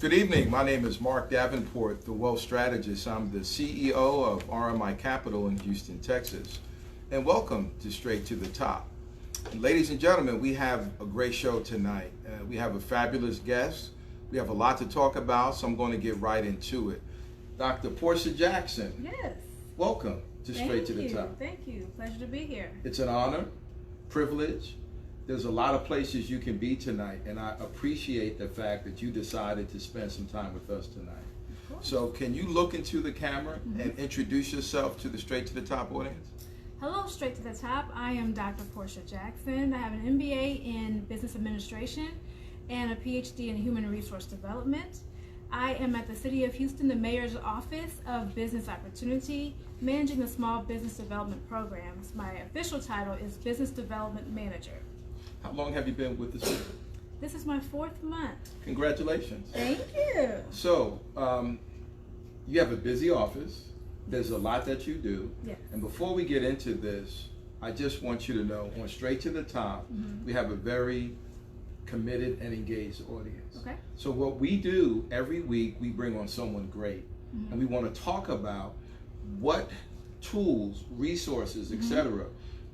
Good evening. My name is Mark Davenport, the Wealth Strategist. I'm the CEO of RMI Capital in Houston, Texas. And welcome to Straight to the Top. Ladies and gentlemen, we have a great show tonight. We have a fabulous guest. We have a lot to talk about, so I'm going to get right into it. Dr. Porscha Jackson. Yes. Welcome to Straight to the Top. Thank you. Pleasure to be here. It's an honor, privilege. There's a lot of places you can be tonight, and I appreciate the fact that you decided to spend some time with us tonight. So can you look into the camera and introduce yourself to the Straight to the Top audience? Hello, Straight to the Top. I am Dr. Porscha Jackson. I have an MBA in Business Administration and a Ph.D. in Human Resource Development. I am at the City of Houston, the Mayor's Office of Business Opportunity, managing the Small Business Development Programs. My official title is Business Development Manager. How long have you been with the city? This is my 4th month. Congratulations. Thank you. So, you have a busy office. There's a lot that you do. Yes. And before we get into this, I just want you to know, on Straight to the Top, we have a very committed and engaged audience. Okay. So what we do every week, we bring on someone great. And we want to talk about what tools, resources, etc.,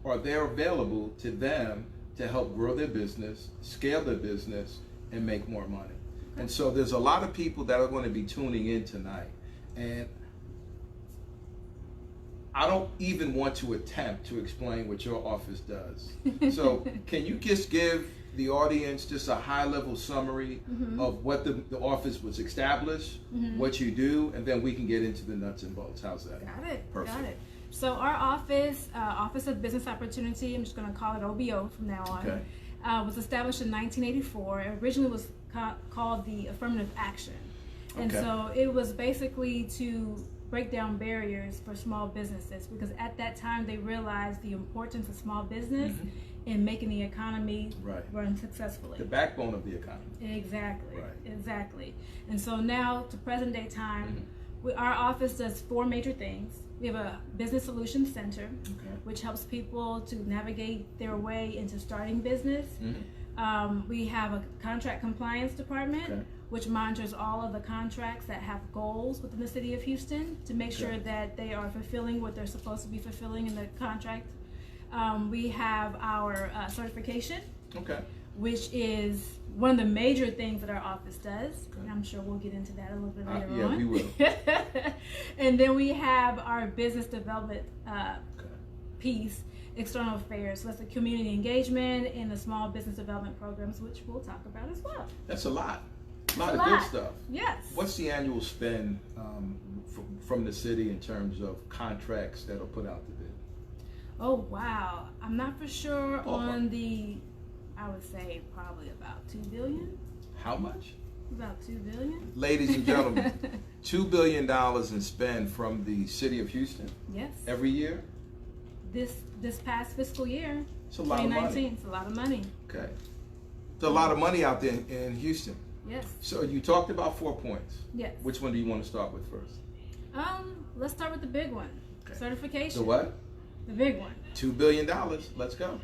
are there available to them to help grow their business, scale their business, and make more money. Okay. And so there's a lot of people that are going to be tuning in tonight. And I don't even want to attempt to explain what your office does. So can you just give the audience just a high-level summary of what the office was established, what you do, and then we can get into the nuts and bolts. How's that? Got it. Perfect. Got it. So our office, Office of Business Opportunity, I'm just going to call it OBO from now on, Okay. Was established in 1984. It originally was called the Affirmative Action. And Okay. so it was basically to break down barriers for small businesses, because at that time they realized the importance of small business in making the economy run successfully. The backbone of the economy. Exactly. Right. Exactly. And so now to present day time, our office does 4 major things. We have a business solutions center, which helps people to navigate their way into starting business. We have a contract compliance department, which monitors all of the contracts that have goals within the City of Houston to make sure that they are fulfilling what they're supposed to be fulfilling in the contract. We have our certification, which is one of the major things that our office does. And I'm sure we'll get into that a little bit later on. Yeah, we will. And then we have our business development piece, external affairs. So that's the community engagement and the small business development programs, which we'll talk about as well. That's a lot. A lot of good stuff. Yes. What's the annual spend from the city in terms of contracts that are put out to bid? Oh, wow. I'm not for sure on the, I would say probably about $2 billion. How much? About $2 billion. Ladies and gentlemen, $2 billion in spend from the City of Houston. Yes. Every year? This past fiscal year, It's a lot of money. 2019. It's a lot of money. Okay. There's a lot of money out there in Houston. Yes. So you talked about 4 points. Yes. Which one do you want to start with first? Let's start with the big one. Okay. Certification. The what? The big one. $2 billion. Let's go.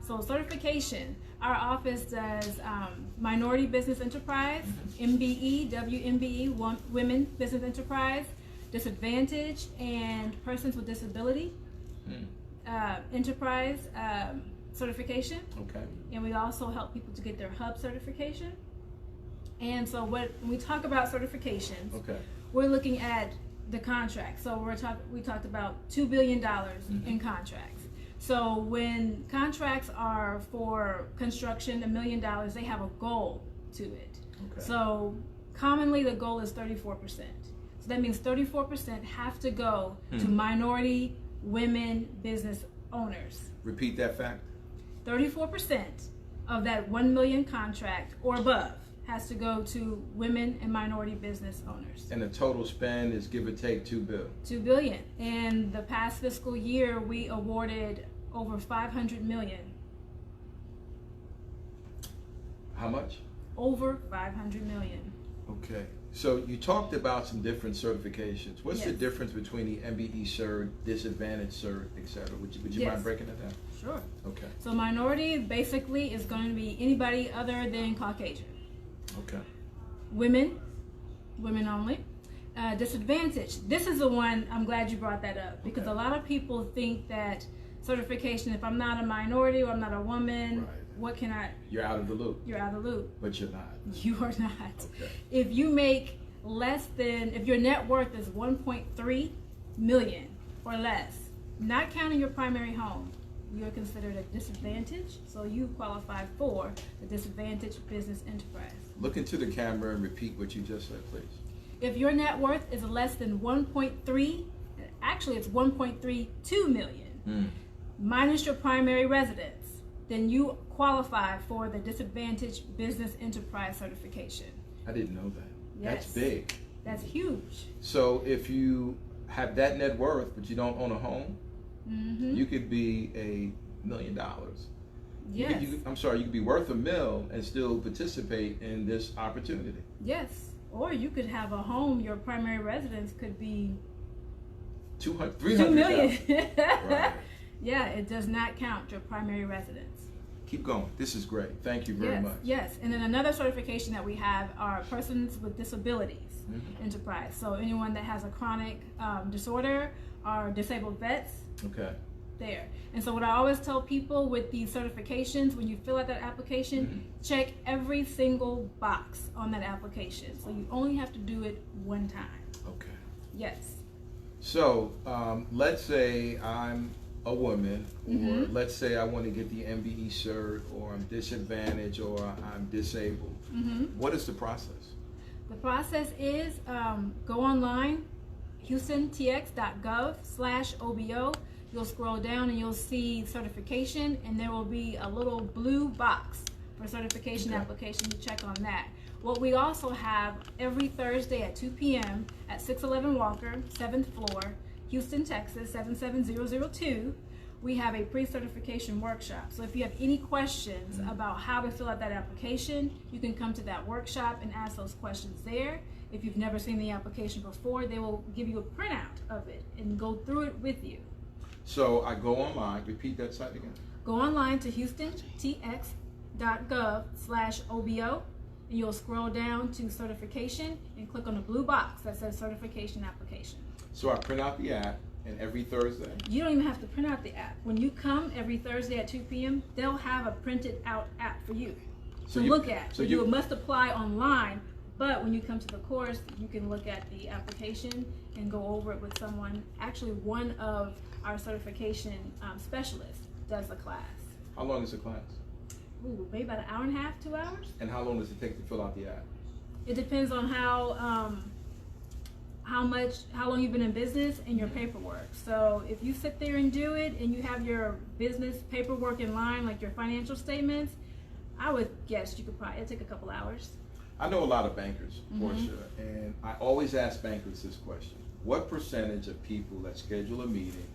So certification. Our office does Minority Business Enterprise, MBE, WMBE, Women Business Enterprise, Disadvantaged, and Persons with Disability Enterprise certification. Okay. And we also help people to get their hub certification. And so when we talk about certifications, we're looking at the contract. So we talked about $2 billion in contracts. So when contracts are for construction, $1 million, they have a goal to it. So commonly the goal is 34%. So that means 34% have to go to minority women business owners. Repeat that fact. 34% of that 1 million contract or above has to go to women and minority business owners. And the total spend is give or take $2 billion. $2 billion. In the past fiscal year, we awarded over $500 million. How much? Over $500 million. Okay. So you talked about some different certifications. What's the difference between the MBE cert, disadvantaged cert, etc.? Would you mind breaking that down? Sure. Okay. So minority basically is going to be anybody other than Caucasian. Okay. Women Women only. Disadvantage. This is the one, I'm glad you brought that up, because Okay. a lot of people think that certification, if I'm not a minority or I'm not a woman, Right. what can I? You're out of the loop. You're out of the loop. But you're not. You are not. Okay. If you make if your net worth is 1.3 million or less, not counting your primary home, you're considered a disadvantage, so you qualify for the disadvantaged business enterprise. Look into the camera and repeat what you just said, please. If your net worth is less than 1.3, actually it's 1.32 million, minus your primary residence, then you qualify for the disadvantaged business enterprise certification. I didn't know that. Yes. That's big. That's huge. So if you have that net worth, but you don't own a home, you could be $1 million. Yes. I'm sorry, you could be worth $1 million and still participate in this opportunity. Yes. Or you could have a home, your primary residence could be 200, 2 300,000. million. Right. Yeah, it does not count your primary residence. Keep going. This is great. Thank you very Yes, much. yes. And then another certification that we have are persons with disabilities enterprise. So anyone that has a chronic disorder or disabled vets, Okay. there. And so what I always tell people with these certifications, when you fill out that application, check every single box on that application. So you only have to do it one time. Okay. Yes. So let's say I'm a woman, or let's say I want to get the MBE cert, or I'm disadvantaged, or I'm disabled. What is the process? The process is go online, houstontx.gov/OBO. You'll scroll down and you'll see certification, and there will be a little blue box for certification application. You check on that. What we also have every Thursday at 2 p.m. at 611 Walker, 7th floor, Houston, Texas, 77002, we have a pre-certification workshop. So if you have any questions about how to fill out that application, you can come to that workshop and ask those questions there. If you've never seen the application before, they will give you a printout of it and go through it with you. So I go online, repeat that site again. Go online to houstontx.gov/OBO, and you'll scroll down to certification and click on the blue box that says certification application. So I print out the app, and every Thursday. You don't even have to print out the app. When you come every Thursday at 2 p.m., they'll have a printed out app for you to look at. So you must apply online, but when you come to the course, you can look at the application and go over it with someone. Actually, one of our certification specialists does the class. How long is the class? Ooh, maybe about an hour and a half, 2 hours. And how long does it take to fill out the app? It depends on how long you've been in business and your paperwork. So if you sit there and do it and you have your business paperwork in line, like your financial statements, I would guess you could probably, it'd take a couple hours. I know a lot of bankers, Porscha, and I always ask bankers this question. What percentage of people that schedule a meeting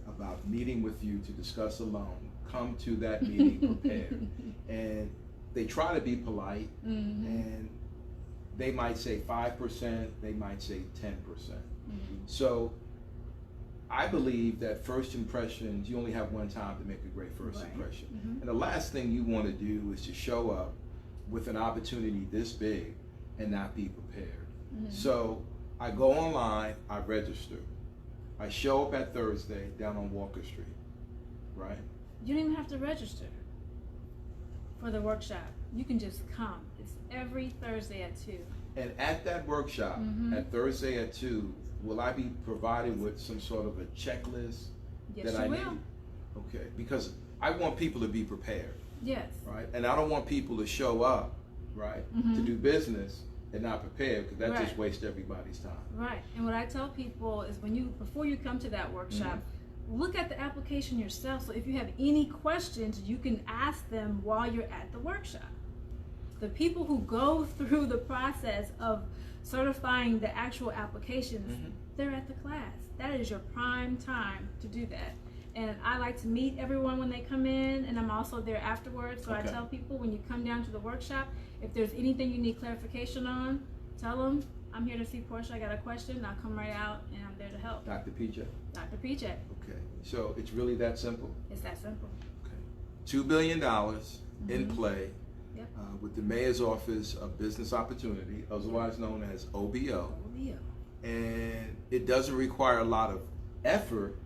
about meeting with you to discuss a loan come to that meeting prepared? And they try to be polite, and they might say 5%, they might say 10%. So I believe that first impressions, you only have one time to make a great first impression. And the last thing you want to do is to show up with an opportunity this big and not be prepared. So I go online, I register. I show up at Thursday down on Walker Street, right? You don't even have to register for the workshop. You can just come. It's every Thursday at 2. And at that workshop, at Thursday at 2, will I be provided with some sort of a checklist Yes, that you I will. need? Okay, because I want people to be prepared, Yes. right? And I don't want people to show up, right, to do business and not prepared, because that just wastes everybody's time. Right. And what I tell people is before you come to that workshop, look at the application yourself. So if you have any questions, you can ask them while you're at the workshop. The people who go through the process of certifying the actual applications, they're at the class. That is your prime time to do that. And I like to meet everyone when they come in, and I'm also there afterwards. So I tell people, when you come down to the workshop, if there's anything you need clarification on, tell them, I'm here to see Porscha, I got a question, I'll come right out and I'm there to help. Dr. PJ? Dr. PJ. Okay, so it's really that simple? It's that simple. Okay. $2 billion in play. Yep. With the Mayor's Office of Business Opportunity, otherwise known as OBO. And it doesn't require a lot of effort,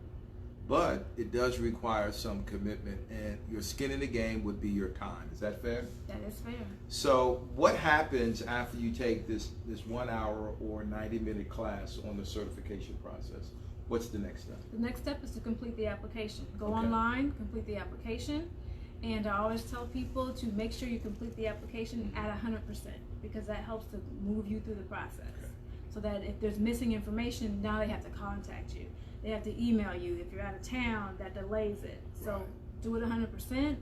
but it does require some commitment, and your skin in the game would be your time. Is that fair? That is fair. So what happens after you take this 1 hour or 90-minute class on the certification process? What's the next step? The next step is to complete the application. Go Okay. online, complete the application, and I always tell people to make sure you complete the application at 100%, because that helps to move you through the process. Okay. So that if there's missing information, now they have to contact you. They have to email you. If you're out of town, that delays it. So Right. do it 100%,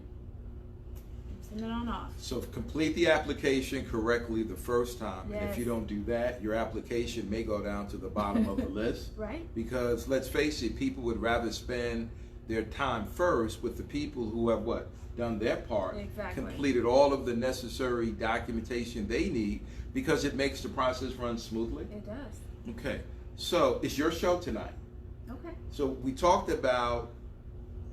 send it on off. So complete the application correctly the first time. And if Yes. you don't do that, your application may go down to the bottom of the list. Right? Because let's face it, people would rather spend their time first with the people who have what? Done their part, Exactly. completed all of the necessary documentation they need, because it makes the process run smoothly. It does. Okay, so it's your show tonight. Okay. So we talked about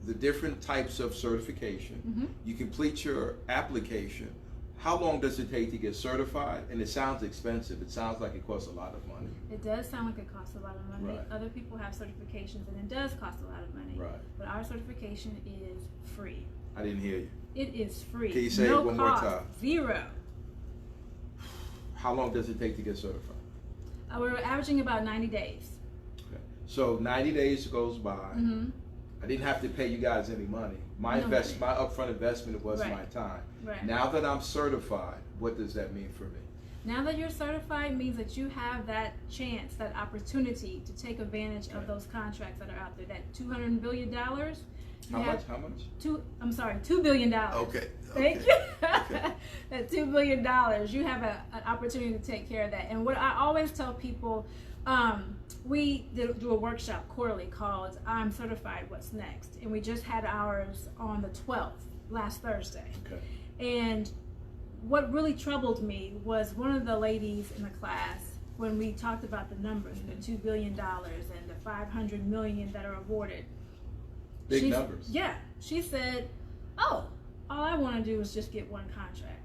the different types of certification. Mm-hmm. You complete your application. How long does it take to get certified? And it sounds expensive. It sounds like it costs a lot of money. It does sound like it costs a lot of money. Right. Other people have certifications and it does cost a lot of money. Right. But our certification is free. I didn't hear you. It is free. Can you say no it one more cost, time? Zero. How long does it take to get certified? We're averaging about 90 days. Okay. So 90 days goes by. Mm-hmm. I didn't have to pay you guys any money. My No my upfront investment was Right. my time. Right. Now that I'm certified, what does that mean for me? Now that you're certified means that you have that chance, that opportunity to take advantage of those contracts that are out there. That $200 billion. How much? $2 billion. Okay. Thank you. That $2 billion, you have an opportunity to take care of that. And what I always tell people, we do a workshop quarterly called I'm Certified, What's Next? And we just had ours on the 12th, last Thursday. Okay. And what really troubled me was one of the ladies in the class, when we talked about the numbers, the $2 billion and the $500 million that are awarded. Big numbers. Yeah. She said, oh, all I want to do is just get one contract.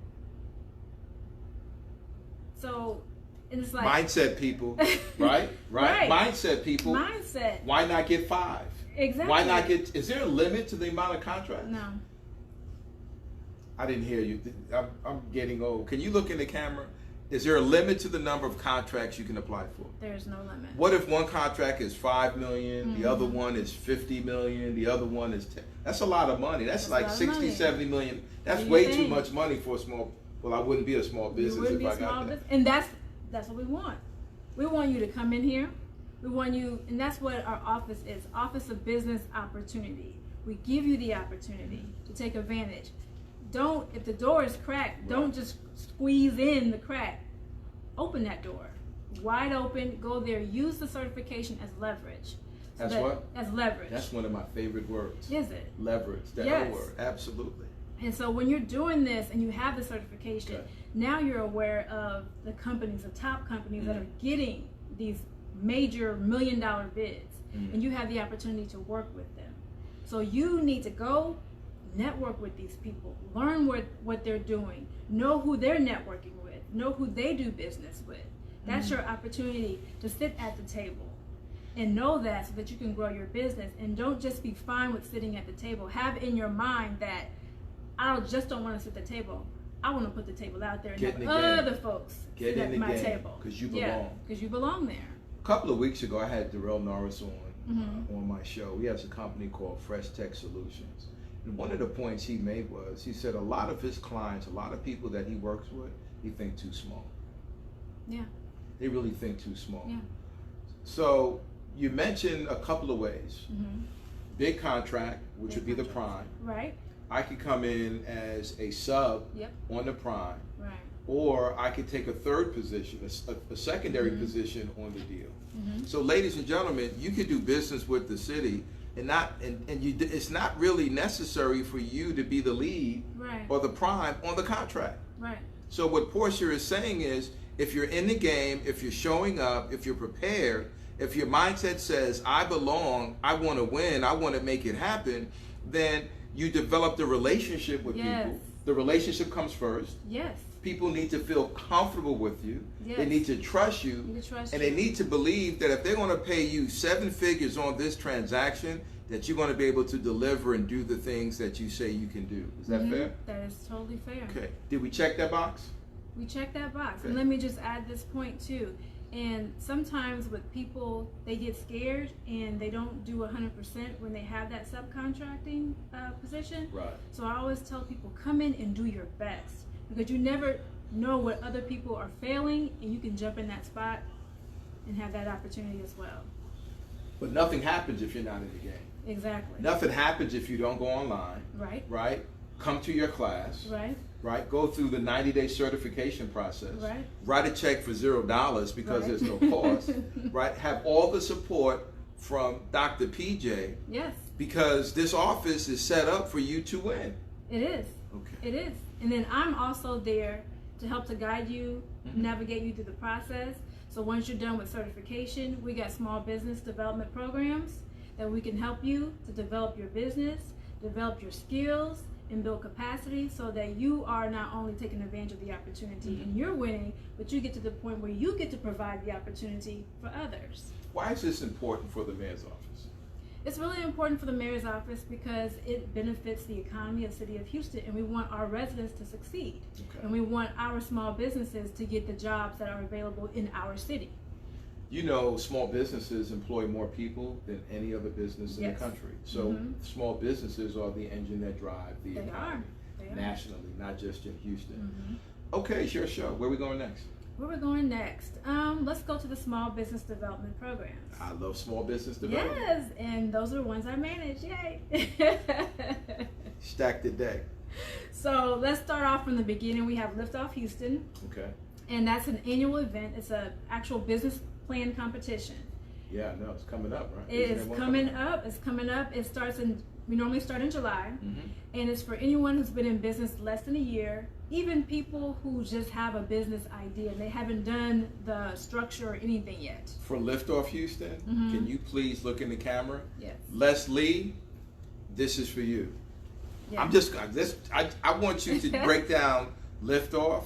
So, and it's like... Mindset people, right? Right. Mindset people. Mindset. Why not get 5? Exactly. Why not get, is there a limit to the amount of contracts? No. I didn't hear you. I'm getting old. Can you look in the camera? Is there a limit to the number of contracts you can apply for? There's no limit. What if one contract is $5 million, Mm-hmm. the other one is $50 million, the other one is 10? That's a lot of money. That's like a lot of 60, money. 70 million. That's Do you way too think? much money for a small, well, I wouldn't be a small You business wouldn't if be I a small got that. business. And that's what we want. We want you to come in here. We want you, and that's what our office is, Office of Business Opportunity. We give you the opportunity to take advantage. Don't, if the door is cracked, don't just squeeze in the crack. Open that door. Wide open, go there, use the certification as leverage. That's what? As leverage. That's one of my favorite words. Is it? Leverage, that Yes. word, absolutely. And so when you're doing this and you have the certification, Okay. now you're aware of the companies, the top companies that are getting these major $1 million bids, and you have the opportunity to work with them. So you need to go network with these people, learn what they're doing, know who they're networking with, know who they do business with. That's your opportunity to sit at the table and know that, so that you can grow your business. And don't just be fine with sitting at the table. Have in your mind that I just don't want to sit at the table. I want to put the table out there and Get in have the game. other folks Get sit in at the my game, table. 'cause you Yeah, belong. because you belong there. A couple of weeks ago, I had Darrell Norris on my show. He has a company called Fresh Tech Solutions. And one of the points he made was, he said a lot of his clients, a lot of people that he works with, he think too small. Yeah. They really think too small. Yeah. So you mentioned a couple of ways. Mm-hmm. Big contract, which Big would be the contract. prime. Right. I could come in as a sub Yep. on the prime, Right. or I could take a third position, a secondary position on the deal. Mm-hmm. So, ladies and gentlemen, you can do business with the city, and it's not really necessary for you to be the lead Right. or the prime on the contract. Right. So what Porscha is saying is, if you're in the game, if you're showing up, if you're prepared, if your mindset says, I belong, I want to win, I want to make it happen, then you develop the relationship with Yes. people. The relationship comes first. Yes. People need to feel comfortable with you. Yes. They need to trust you. And they need to believe that if they're going to pay you 7 figures on this transaction, that you're going to be able to deliver and do the things that you say you can do. Is that fair? That is totally fair. Okay. Did we check that box? We check that box. Okay. And let me just add this point too. And sometimes with people, they get scared and they don't do 100% when they have that subcontracting position. Right. So I always tell people, come in and do your best, because you never know what other people are failing, and you can jump in that spot and have that opportunity as well. But nothing happens if you're not in the game. Exactly. Nothing happens if you don't go online. Right. Right? Come to your class. Right. Right? Go through the 90-day certification process. Right. Write a check for $0 because Right. there's no cost. Right? Have all the support from Dr. PJ. Yes. Because this office is set up for you to win. It is. Okay. It is. And then I'm also there to help to guide you, navigate you through the process. So once you're done with certification, we got small business development programs that we can help you to develop your business, develop your skills, and build capacity so that you are not only taking advantage of the opportunity and you're winning, but you get to the point where you get to provide the opportunity for others. Why is this important for the mayor's office? It's really important for the mayor's office because it benefits the economy of the city of Houston, and we want our residents to succeed. Okay. And we want our small businesses to get the jobs that are available in our city. You know, small businesses employ more people than any other business in Yes. the country. So small businesses are the engine that drive the They economy are. nationally, not just in Houston. Okay, it's your show. Where are we going next? Where we're going next? Let's go to the small business development programs. I love small business development. Yes, and those are the ones I manage. Yay! Stack the deck. So let's start off from the beginning. We have Lift Off Houston, Okay. and that's an annual event. It's an actual business plan competition. Yeah, no, it's coming up, right? It Isn't is that one coming up. It's coming up. It starts in. We normally start in July, and it's for anyone who's been in business less than a year. Even people who just have a business idea and they haven't done the structure or anything yet. For Liftoff Houston, can you please look in the camera? Yes. Leslie, this is for you. Yeah. I want you to break down Liftoff,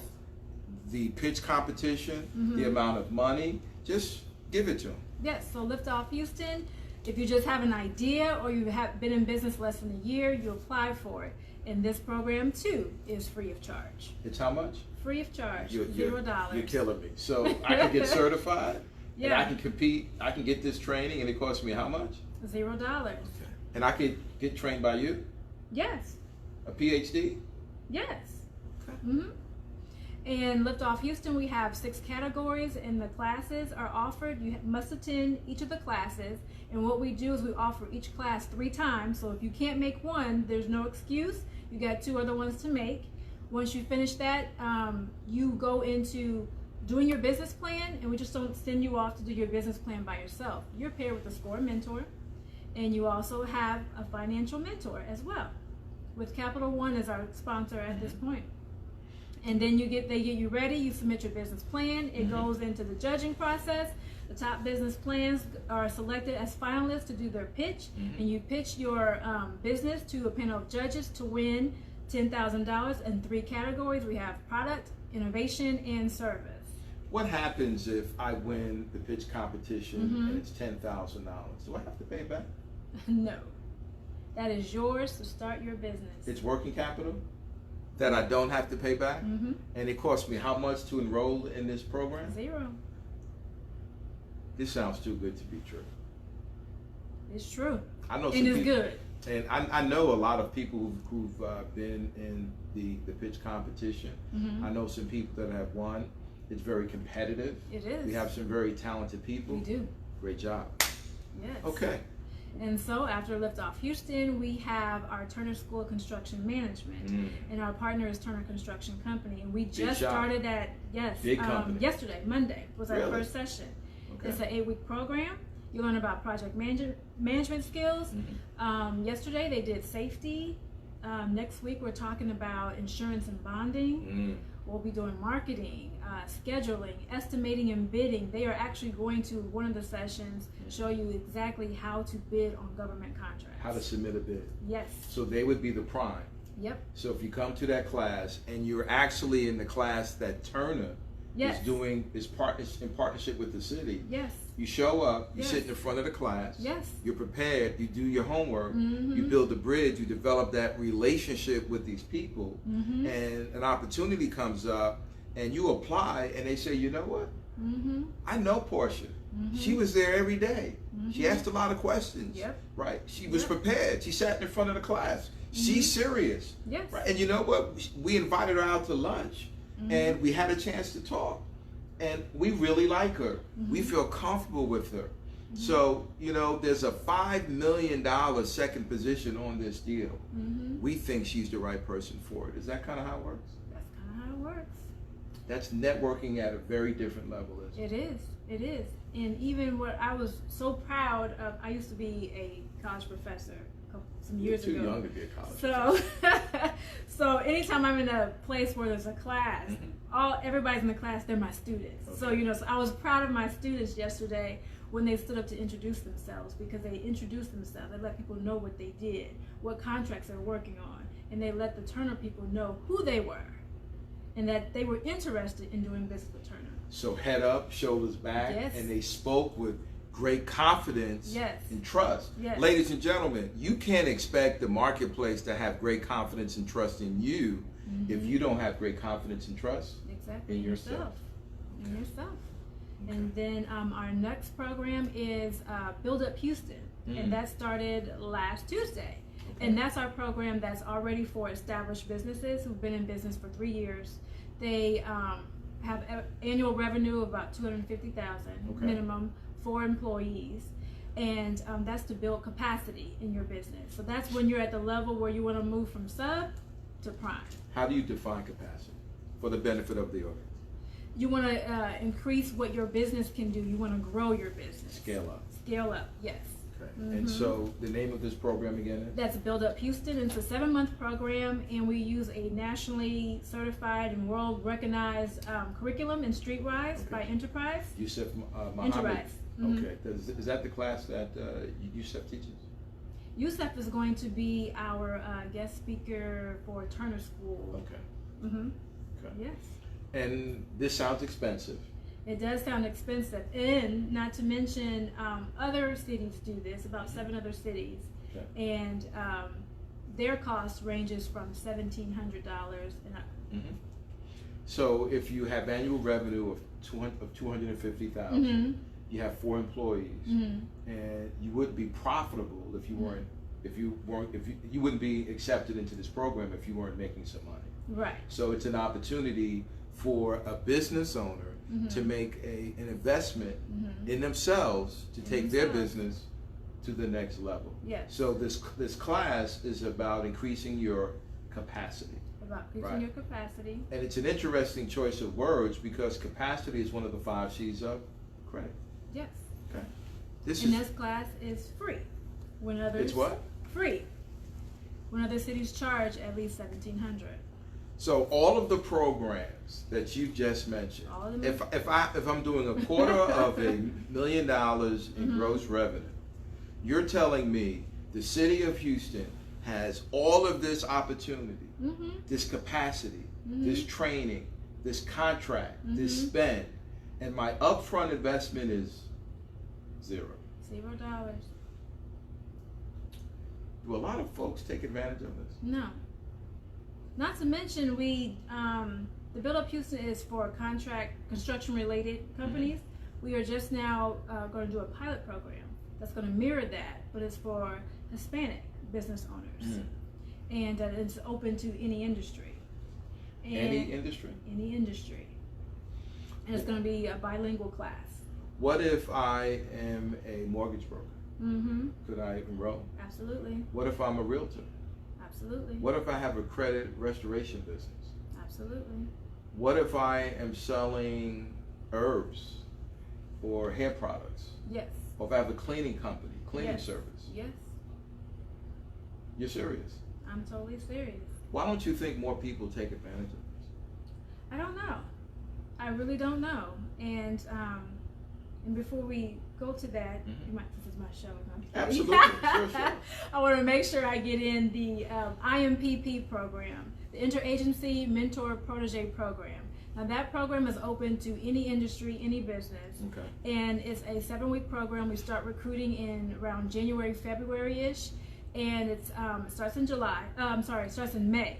the pitch competition, the amount of money. Just give it to them. Yes. So Lift Off Houston. If you just have an idea or you have been in business less than a year, you apply for it. And this program too is free of charge. It's how much? Free of charge. $0. You're killing me. So I can get certified, and I can compete. I can get this training, and it costs me how much? $0. Okay. And I could get trained by you? Yes. A Ph.D.? Yes. Okay. And Lift Off Houston, we have 6 categories, and the classes are offered. You must attend each of the classes, and what we do is we offer each class 3 times. So if you can't make one, there's no excuse. You got 2 other ones to make. Once you finish that, you go into doing your business plan, and we just don't send you off to do your business plan by yourself. You're paired with a SCORE mentor, and you also have a financial mentor as well, with Capital One as our sponsor at this point. And then they get you ready. You submit your business plan. It goes into the judging process. The top business plans are selected as finalists to do their pitch, and you pitch your business to a panel of judges to win $10,000 in 3 categories. We have product, innovation, and service. What happens if I win the pitch competition and it's $10,000? Do I have to pay it back? No, that is yours to start your business. It's working capital that I don't have to pay back, and it costs me how much to enroll in this program? 0. This sounds too good to be true. It's true. I know, and it's people, good. And I know a lot of people who've been in the pitch competition. I know some people that have won. It's very competitive. It is. We have some very talented people. We do. Great job. Yes. Okay. And so after Lift Off Houston, we have our Turner School of Construction Management, and our partner is Turner Construction Company, and we just started that. Big company. Yesterday, Monday was our first session. Okay. It's an 8-week program. You learn about project management skills. Yesterday they did safety. Next week we're talking about insurance and bonding. We'll be doing marketing, scheduling, estimating, and bidding. They are actually going to, one of the sessions, show you exactly how to bid on government contracts. How to submit a bid. Yes. So they would be the prime. Yep. So if you come to that class and you're actually in the class that Turner Yes. is doing, is in partnership with the city. Yes. You show up, you Yes. sit in the front of the class. Yes. You're prepared, you do your homework, Mm-hmm. you build a bridge, you develop that relationship with these people, Mm-hmm. and an opportunity comes up and you apply and they say, you know what? Mm-hmm. I know Porscha. Mm-hmm. She was there every day. Mm-hmm. She asked a lot of questions. Yep. Right? She was Yep. prepared. She sat in front of the class. She's serious. Yes. Right? And you know what? We invited her out to lunch Mm-hmm. and we had a chance to talk. And we really like her. Mm-hmm. We feel comfortable with her. Mm-hmm. So, you know, there's a $5 million second position on this deal. Mm-hmm. We think she's the right person for it. Is that kind of how it works? That's kind of how it works. That's networking at a very different level, isn't it? It is. It is. And even what I was so proud of, I used to be a college professor some years You're too ago. young to be a college So, so anytime I'm in a place where there's a class, everybody's in the class, they're my students. Okay. So, you know, so I was proud of my students yesterday when they stood up to introduce themselves, because they introduced themselves. They let people know what they did, what contracts they're working on, and they let the Turner people know who they were and that they were interested in doing business with Turner. So head up, shoulders back, Yes. and they spoke with great confidence Yes. and trust. Yes. Ladies and gentlemen, you can't expect the marketplace to have great confidence and trust in you if you don't have great confidence and trust Exactly. in yourself. In yourself. Okay. And then our next program is Build Up Houston, and that started last Tuesday. Okay. And that's our program that's already for established businesses who've been in business for 3 years. They have annual revenue of about $250,000 Okay. minimum for employees, and that's to build capacity in your business. So that's when you're at the level where you want to move from sub to prime. How do you define capacity for the benefit of the audience? You want to increase what your business can do. You want to grow your business. Scale up. Scale up, yes. Okay. And so the name of this program again is? That's Build Up Houston. It's a 7-month program, and we use a nationally certified and world-recognized curriculum in Streetwise by Enterprise. Yusuf Muhammad. Enterprise. Okay. Is that the class that Yusuf teaches? Yusuf is going to be our guest speaker for Turner School. Okay. Mm-hmm. Okay. Yes. And this sounds expensive. It does sound expensive, and not to mention other cities do this, about 7 other cities, Okay. and their cost ranges from $1,700 and up. Mm-hmm. So if you have annual revenue of $250,000, Mm-hmm. you have 4 employees, Mm-hmm. and you wouldn't be profitable if you weren't, you wouldn't be accepted into this program if you weren't making some money. Right. So it's an opportunity for a business owner to make an investment in themselves to take their business to the next level. Yes. So this class is about increasing your capacity. About increasing your capacity. And it's an interesting choice of words because capacity is one of the 5 C's of credit. Yes. Okay. And this class is free. When others It's what? Free. When other cities charge at least $1,700. So all of the programs that you just mentioned, All of them. if I'm doing a quarter of $1 million in gross revenue, you're telling me the city of Houston has all of this opportunity, this capacity, this training, this contract, this spend, and my upfront investment is $0. $0. Do a lot of folks take advantage of this? No. Not to mention, the Build Up Houston is for construction related companies. We are just now going to do a pilot program that's going to mirror that, but it's for Hispanic business owners. And it's open to any industry. And Any industry? Any industry. And it's going to be a bilingual class. What if I am a mortgage broker? Could I enroll? Absolutely. What if I'm a realtor? Absolutely. What if I have a credit restoration business? Absolutely. What if I am selling herbs or hair products? Yes. Or if I have a cleaning company, cleaning Yes. service? Yes. You're serious? I'm totally serious. Why don't you think more people take advantage of this? I don't know. I really don't know. And And before we go to that, this is my show. Absolutely. Sure. I want to make sure I get in the IMPP program, the Interagency Mentor Protege Program. Now that program is open to any industry, any business, and it's a 7-week program. We start recruiting in around January, February-ish, and it starts in it starts in May,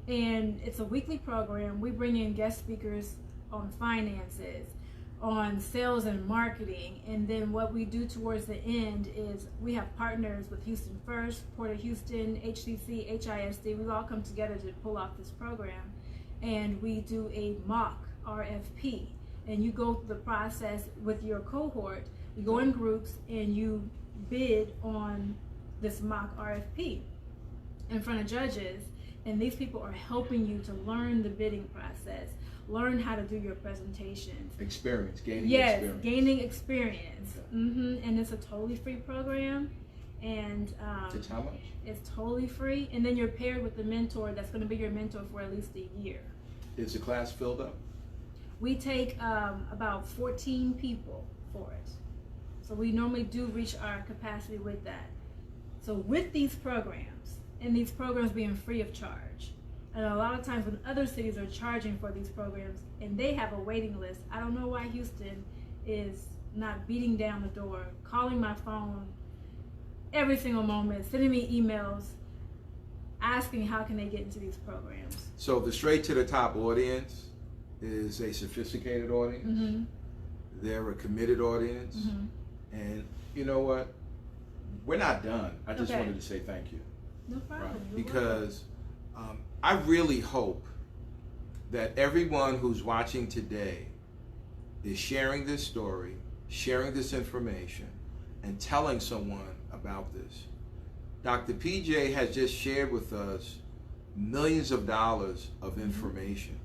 and it's a weekly program. We bring in guest speakers on finances, on sales and marketing, and then what we do towards the end is we have partners with Houston First, Port of Houston, HCC, HISD. We all come together to pull off this program, and we do a mock RFP, and you go through the process with your cohort. You go in groups and you bid on this mock RFP in front of judges, and these people are helping you to learn the bidding process, learn how to do your presentations. Gaining experience. Gaining experience. And it's a totally free program. And it's how much? It's totally free. And then you're paired with the mentor that's going to be your mentor for at least a year. Is the class filled up? We take about 14 people for it. So we normally do reach our capacity with that. So with these programs, and these programs being free of charge, and a lot of times when other cities are charging for these programs and they have a waiting list, I don't know why Houston is not beating down the door, calling my phone every single moment, sending me emails, asking how can they get into these programs. So the Straight to the Top audience is a sophisticated audience. They're a committed audience. And you know what? We're not done. I just wanted to say thank you. No problem. Right? Because I really hope that everyone who's watching today is sharing this story, sharing this information, and telling someone about this. Dr. PJ has just shared with us millions of dollars of information.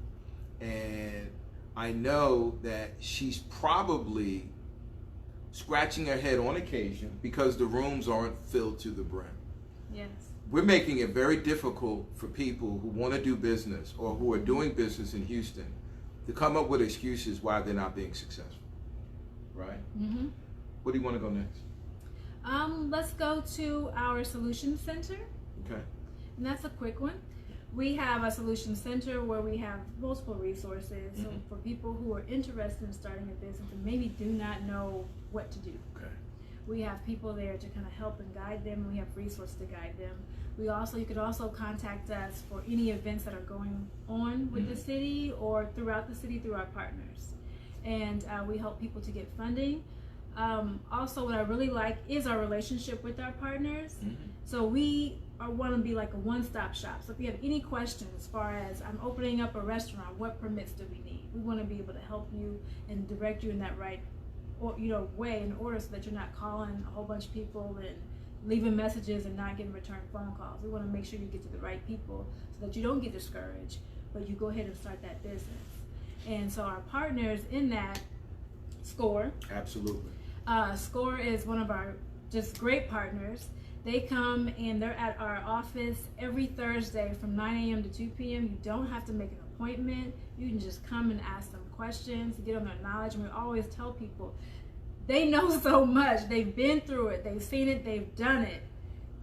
And I know that she's probably scratching her head on occasion because the rooms aren't filled to the brim. Yes. We're making it very difficult for people who want to do business or who are doing business in Houston to come up with excuses why they're not being successful. Right? Where do you want to go next? Let's go to our Solution Center. Okay. And that's a quick one. We have a Solution Center where we have multiple resources so for people who are interested in starting a business and maybe do not know what to do. Okay. We have people there to kind of help and guide them, and we have resources to guide them. You could also contact us for any events that are going on with the city or throughout the city through our partners. And we help people to get funding. Also, what I really like is our relationship with our partners. So we want to be like a one-stop shop. So if you have any questions as far as I'm opening up a restaurant, what permits do we need? We want to be able to help you and direct you in that right way in order so that you're not calling a whole bunch of people and leaving messages and not getting return phone calls. We want to make sure you get to the right people so that you don't get discouraged, but you go ahead and start that business. And so our partners in that, SCORE. Absolutely. SCORE is one of our just great partners. They come and they're at our office every Thursday from 9 a.m. to 2 p.m. You don't have to make an appointment. You can just come and ask them questions, get on their knowledge. And we always tell people, they know so much. They've been through it. They've seen it. They've done it.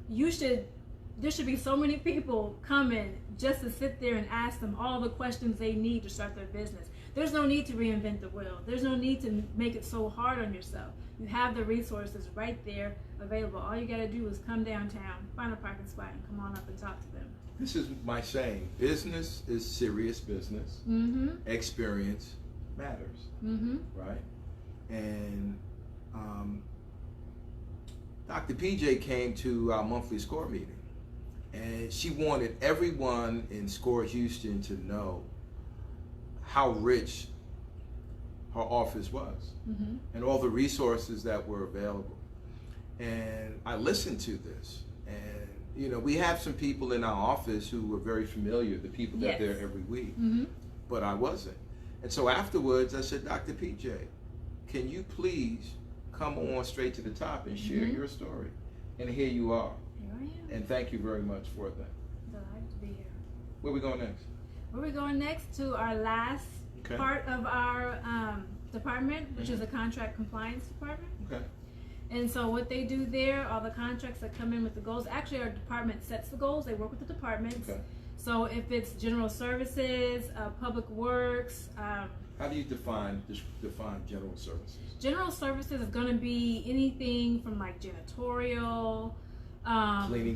There should be so many people coming just to sit there and ask them all the questions they need to start their business. There's no need to reinvent the wheel. There's no need to make it so hard on yourself. You have the resources right there available. All you got to do is come downtown, find a parking spot, and come on up and talk to them. This is my saying. Business is serious business. Experience matters. Right? And Dr. PJ came to our monthly SCORE meeting, and she wanted everyone in SCORE Houston to know how rich her office was and all the resources that were available. And I listened to this, and we have some people in our office who were very familiar, the people that are there every week, but I wasn't. And so afterwards I said, Dr. PJ, can you please come on Straight to the Top and share your story? And here you are. Here I am. And thank you very much for that. Delighted to be here. Where are we going next? We're going next to our last part of our department, which is a contract compliance department. Okay. And so what they do there, all the contracts that come in with the goals, actually our department sets the goals. They work with the departments. Okay. So if it's general services, public works. How do you define general services? General services is going to be anything from like janitorial, Cleaning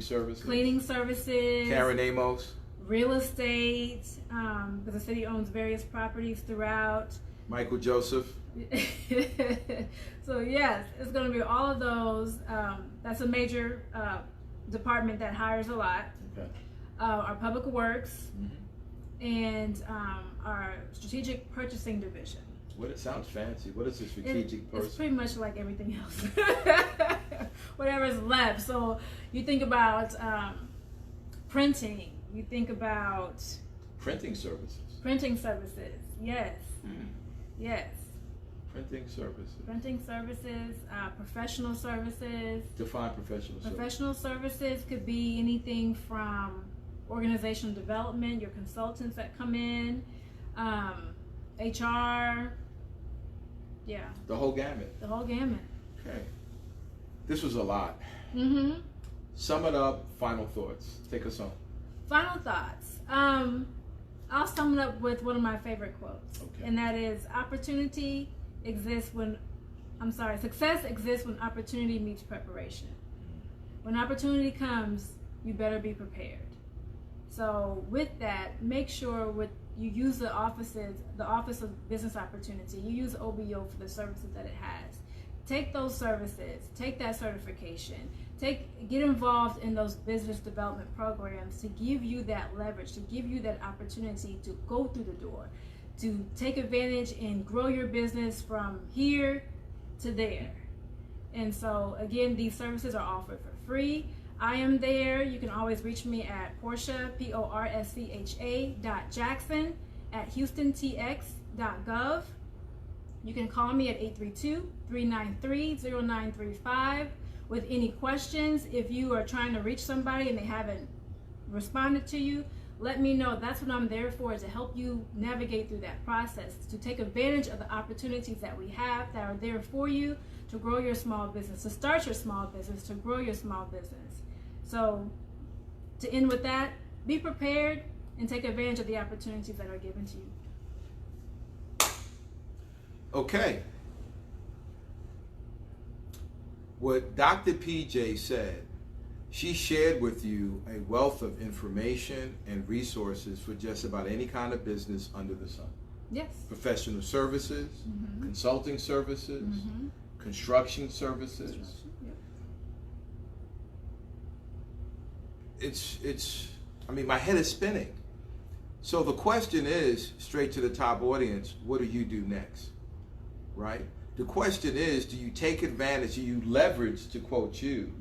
services. Karen Amos. Real estate, because the city owns various properties throughout. Michael Joseph. So yes, it's going to be all of those. That's a major department that hires a lot. Okay. Our public works, and our strategic purchasing division. It sounds fancy. What is a strategic purchasing? It's pretty much like everything else. Whatever is left. So you think about printing. You think about printing services. Yes. Yes. Printing services, professional services. Define professional services. Professional services could be anything from organizational development, your consultants that come in, HR. Yeah. The whole gamut. Okay. This was a lot. Sum it up, final thoughts. Take us home. Final thoughts. I'll sum it up with one of my favorite quotes. Okay. And that is, success exists when opportunity meets preparation. When opportunity comes, you better be prepared. So with that, make sure you use the Office of Business Opportunity. You use OBO for the services that it has. Take those services, take that certification, get involved in those business development programs to give you that leverage, to give you that opportunity to go through the door, to take advantage and grow your business from here to there. And so again, these services are offered for free. I am there. You can always reach me at Porscha, PORCHA.Jackson@HoustonTX.gov. You can call me at 832-393-0935 with any questions. If you are trying to reach somebody and they haven't responded to you, let me know. That's what I'm there for, to help you navigate through that process, to take advantage of the opportunities that we have that are there for you to grow your small business, to start your small business, to grow your small business. So to end with that, be prepared and take advantage of the opportunities that are given to you. Okay. What Dr. PJ said, she shared with you a wealth of information and resources for just about any kind of business under the sun. Yes. Professional services, consulting services, construction services. My head is spinning. So the question is, straight to the top audience, what do you do next? Right? The question is, do you take advantage, do you leverage, to quote you,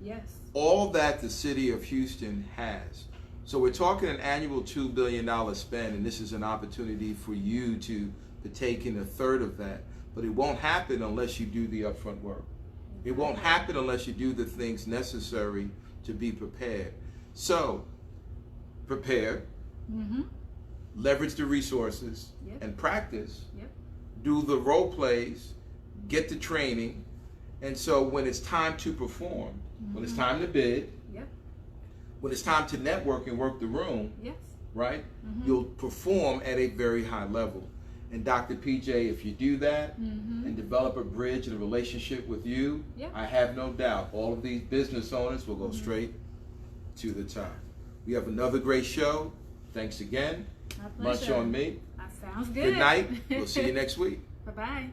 all that the city of Houston has? So we're talking an annual $2 billion spend, and this is an opportunity for you to take in a third of that. But it won't happen unless you do the upfront work. It won't happen unless you do the things necessary to be prepared. So, prepare, leverage the resources, and practice. Do the role plays, get the training, and so when it's time to perform, when it's time to bid, when it's time to network and work the room, right, you'll perform at a very high level. And Dr. PJ, if you do that and develop a bridge and a relationship with you, I have no doubt all of these business owners will go straight to the top. We have another great show. Thanks again. My pleasure. Lunch on me. That sounds good. Good night. We'll see you next week. Bye-bye.